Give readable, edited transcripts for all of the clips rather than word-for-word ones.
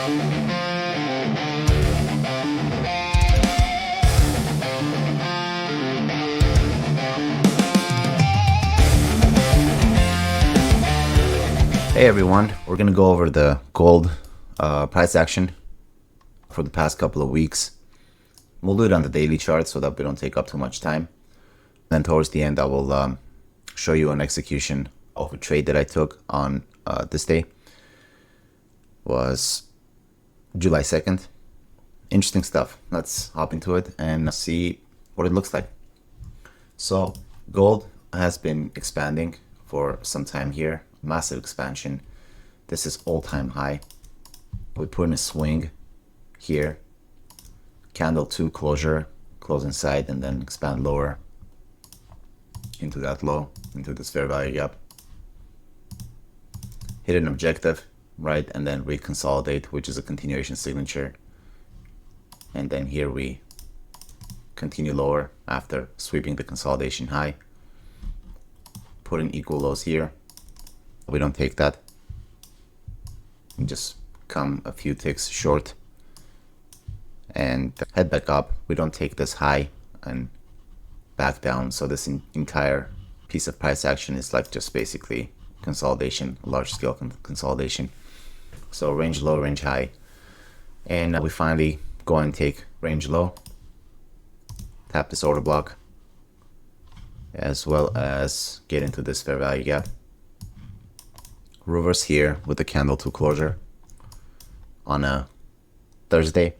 Hey everyone, we're going to go over the gold price action for the past couple of weeks. We'll do it on the daily chart so that we don't take up too much time. Then towards the end I will show you an execution of a trade that I took on this day. Was July 2nd. Interesting stuff. Let's hop into it and see what it looks like. So gold has been expanding for some time here. Massive expansion. This is all-time high. We put in a swing here, candle 2 closure, close inside and then expand lower into that low, into this fair value gap, hit an objective, right, and then reconsolidate, which is a continuation signature, and then here we continue lower after sweeping the consolidation high, put in equal lows here. We don't take that. We just come a few ticks short and head back up. We don't take this high and back down. So this entire piece of price action is like just basically consolidation, large scale consolidation. So range low, range high. And we finally go and take range low, tap this order block, as well as get into this fair value gap. Reverse here with the candle 2 closure on a Thursday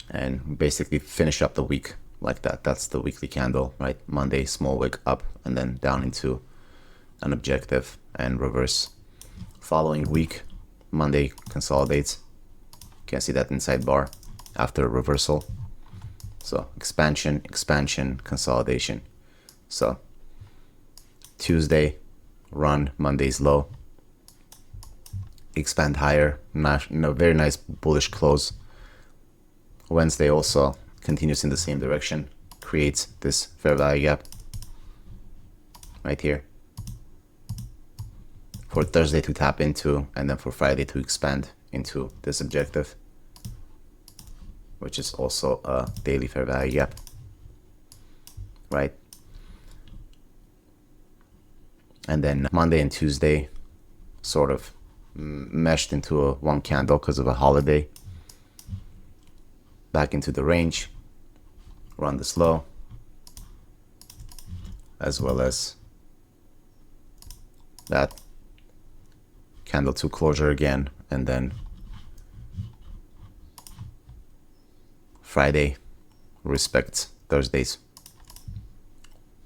and basically finish up the week like that. That's the weekly candle, right? Monday small wick up and then down into an objective and reverse. Following week, Monday consolidates. You can see that inside bar after a reversal. So expansion, expansion, consolidation. So Tuesday run, Monday's low, expand higher, very nice bullish close. Wednesday also continues in the same direction, creates this fair value gap right here for Thursday to tap into, and then for Friday to expand into this objective, which is also a daily fair value gap, right? And then Monday and Tuesday sort of meshed into a one candle because of a holiday. Back into the range, run this low, as well as that candle 2 closure again, and then Friday respects Thursday's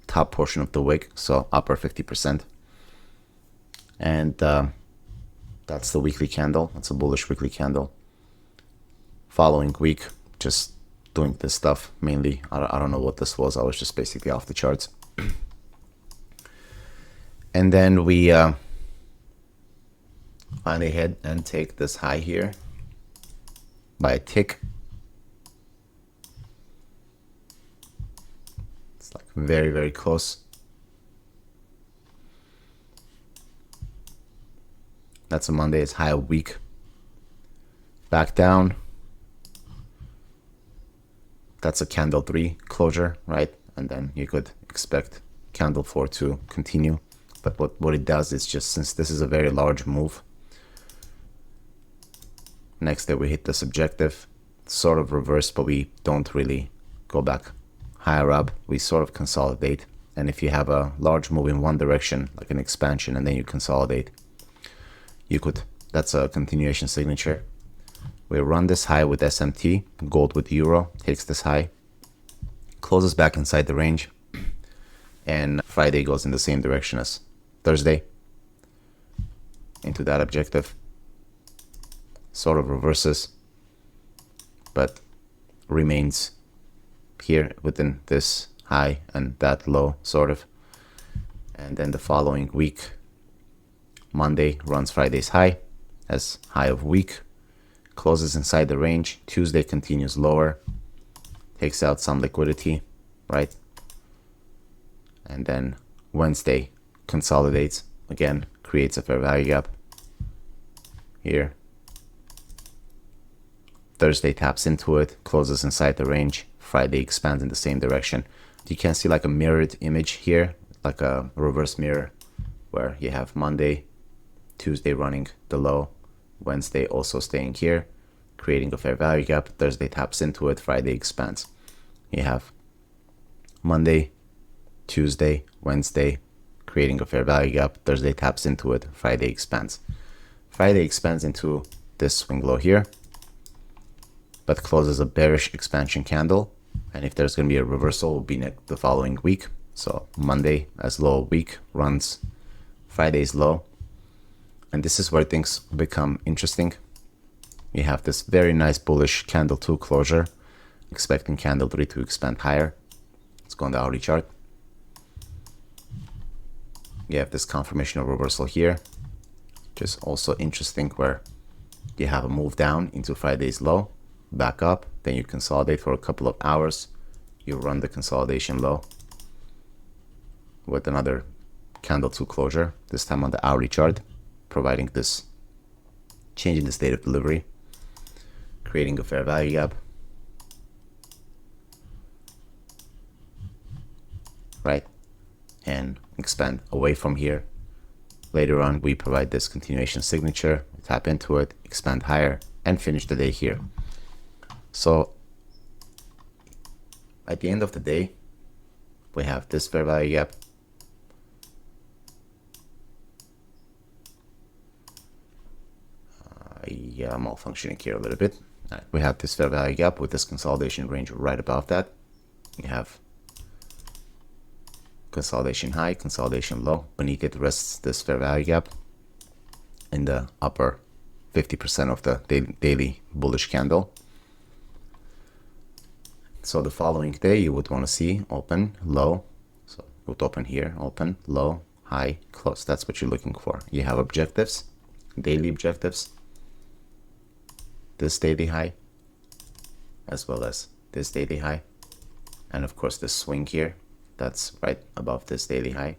top portion of the wick, so upper 50%. And that's the weekly candle. That's a bullish weekly candle. Following week, just doing this stuff mainly. I don't know what this was. I was just basically off the charts. And then we finally head and take this high here by a tick. It's like very, very close. That's a Monday, it's high a week. Back down. That's a candle 3 closure, right? And then you could expect candle 4 to continue. But what it does is just, since this is a very large move, next day we hit this objective, sort of reverse, but we don't really go back higher up. We sort of consolidate. And if you have a large move in one direction, like an expansion, and then you consolidate, you could, that's a continuation signature. We run this high with SMT, gold with euro, takes this high, closes back inside the range, and Friday goes in the same direction as Thursday into that objective, sort of reverses, but remains here within this high and that low, sort of. And then the following week, Monday runs Friday's high as high of week, closes inside the range. Tuesday continues lower, takes out some liquidity, right? And then Wednesday consolidates again, creates a fair value gap here, Thursday taps into it, closes inside the range. Friday expands in the same direction. You can see like a mirrored image here, like a reverse mirror, where you have Monday, Tuesday running the low, Wednesday also staying here, creating a fair value gap. Thursday taps into it, Friday expands. You have Monday, Tuesday, Wednesday, creating a fair value gap. Thursday taps into it, Friday expands. Friday expands into this swing low here, but closes a bearish expansion candle. And if there's going to be a reversal, it will be the following week. So Monday as low week runs Friday's low. And this is where things become interesting. You have this very nice bullish candle 2 closure, expecting candle 3 to expand higher. Let's go on the hourly chart. You have this confirmation of reversal here, which is also interesting, where you have a move down into Friday's low, back up, then you consolidate for a couple of hours. You run the consolidation low with another candle 2 closure, this time on the hourly chart, providing this change in the state of delivery, creating a fair value gap, right, and expand away from here. Later on, we provide this continuation signature, tap into it, expand higher, and finish the day here. So at the end of the day, we have this fair value gap, yeah, I'm malfunctioning here a little bit. We have this fair value gap with this consolidation range right above that. We have consolidation high, consolidation low. Beneath it rests this fair value gap in the upper 50% of the daily bullish candle. So the following day, you would want to see open, low. So it would open here, open, low, high, close. That's what you're looking for. You have objectives, daily objectives, this daily high, as well as this daily high. And of course, this swing here, that's right above this daily high.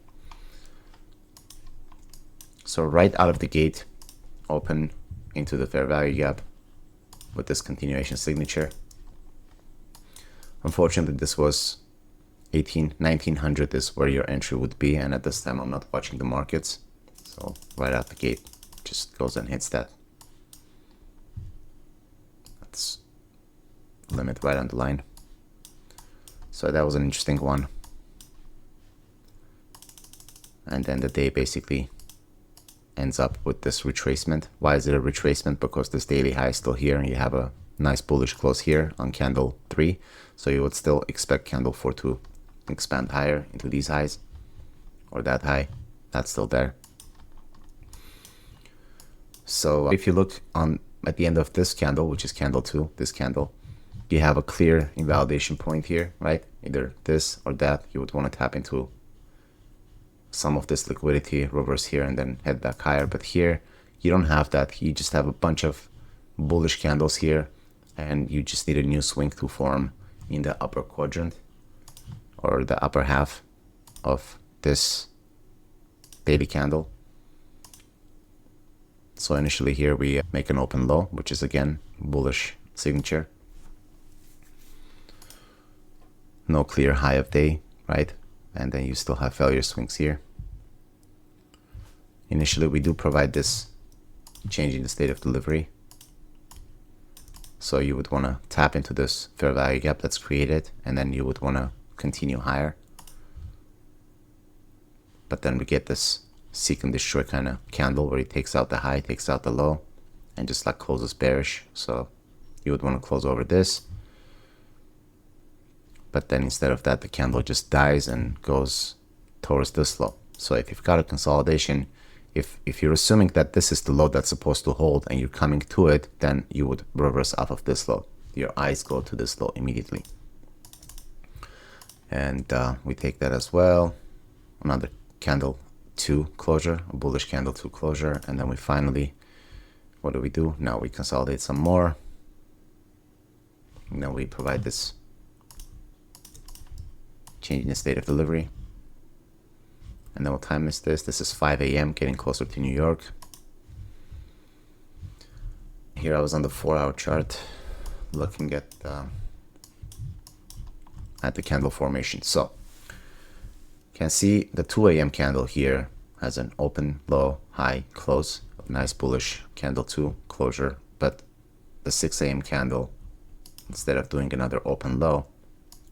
So right out of the gate, open into the fair value gap with this continuation signature. Unfortunately, this was 1900 is where your entry would be, and at this time I'm not watching the markets, so right out the gate just goes and hits that. That's limit right on the line. So that was an interesting one. And then the day basically ends up with this retracement. Why is it a retracement? Because this daily high is still here, and you have a nice bullish close here on candle 3. So you would still expect candle 4 to expand higher into these highs, or that high, that's still there. So if you look on at the end of this candle, which is candle 2, this candle, you have a clear invalidation point here, right? Either this or that. You would want to tap into some of this liquidity, reverse here, and then head back higher. But here you don't have that. You just have a bunch of bullish candles here, and you just need a new swing to form in the upper quadrant or the upper half of this daily candle. So initially here we make an open low, which is again bullish signature. No clear high of day, right? And then you still have failure swings here. Initially we do provide this change in the state of delivery. So you would want to tap into this fair value gap that's created, and then you would want to continue higher. But then we get this seek and destroy kind of candle where it takes out the high, takes out the low, and just like closes bearish. So you would want to close over this. But then instead of that, the candle just dies and goes towards this low. So if you've got a consolidation, if you're assuming that this is the low that's supposed to hold and you're coming to it, then you would reverse off of this low. Your eyes go to this low immediately. And we take that as well. Another candle 2 closure, a bullish candle 2 closure. And then we finally, what do? Now we consolidate some more. And then we provide this change in the state of delivery. And then what time is this? This is 5 a.m. getting closer to New York. Here I was on the 4-hour chart. looking at the candle formation. So you can see the 2 a.m. candle here has an open, low, high, close, nice bullish candle 2 closure. But the 6 a.m. candle, instead of doing another open low,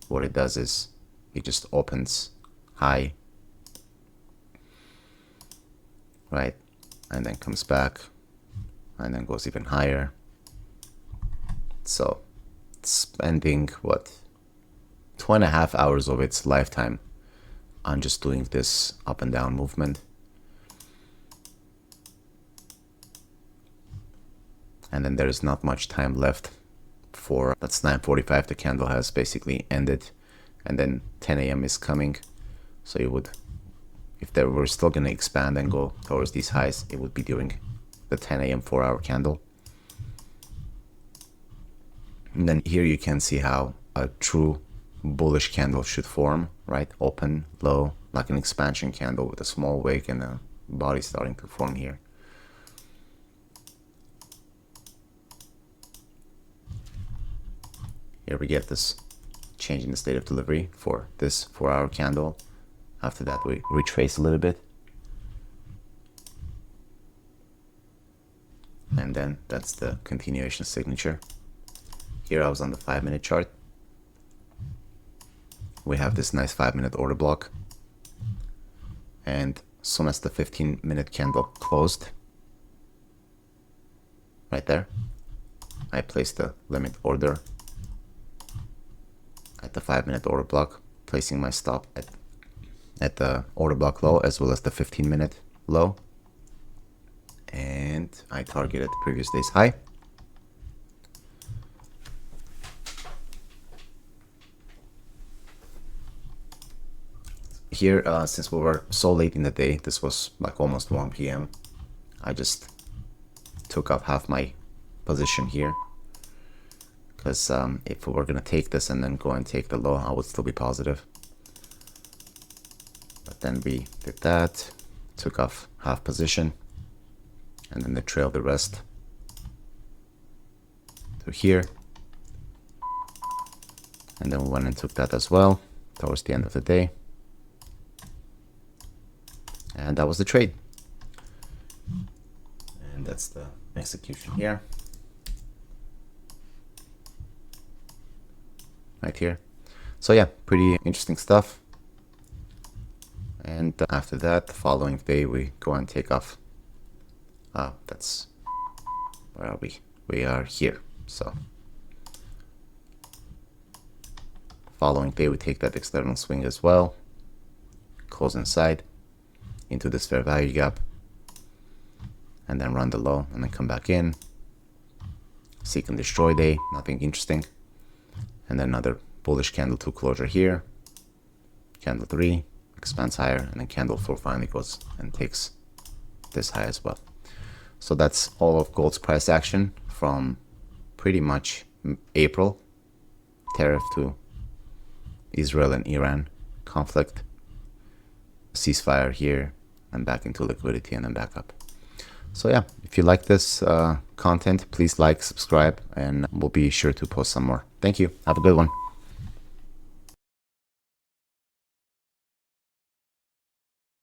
what it does is it just opens high, right, and then comes back and then goes even higher. So it's spending what, 2.5 hours of its lifetime on just doing this up and down movement. And then there's not much time left for, that's 9:45, the candle has basically ended, and then 10 a.m. is coming. So you would, if they were still going to expand and go towards these highs, it would be during the 10 a.m. 4-hour candle. And then here you can see how a true bullish candle should form, right? Open, low, like an expansion candle with a small wick and a body starting to form here. Here we get this change in the state of delivery for this 4-hour candle. After that, we retrace a little bit. And then that's the continuation signature. Here I was on the 5-minute chart. We have this nice 5-minute order block. And as soon as the 15-minute candle closed, right there, I placed the limit order at the 5-minute order block, placing my stop at the order block low as well as the 15-minute low. And I targeted the previous day's high. Here, since we were so late in the day, this was like almost 1 p.m. I just took off half my position here. Because if we were going to take this and then go and take the low, I would still be positive. But then we did that, took off half position, and then they trailed the rest to here. And then we went and took that as well towards the end of the day. And that was the trade. And that's the execution here. Right here. So yeah, pretty interesting stuff. And after that, the following day, we go and take off. That's, where are we? We are here. So following day, we take that external swing as well, close inside into this fair value gap, and then run the low and then come back in. Seek and destroy day, nothing interesting. And then another bullish candle 2 closure here. Candle 3 expands higher, and then candle 4 finally goes and takes this high as well. So that's all of gold's price action from pretty much April. Tariff to Israel and Iran conflict. Ceasefire here, and back into liquidity, and then back up. So yeah, if you like this content, please like, subscribe, and we'll be sure to post some more. Thank you. Have a good one.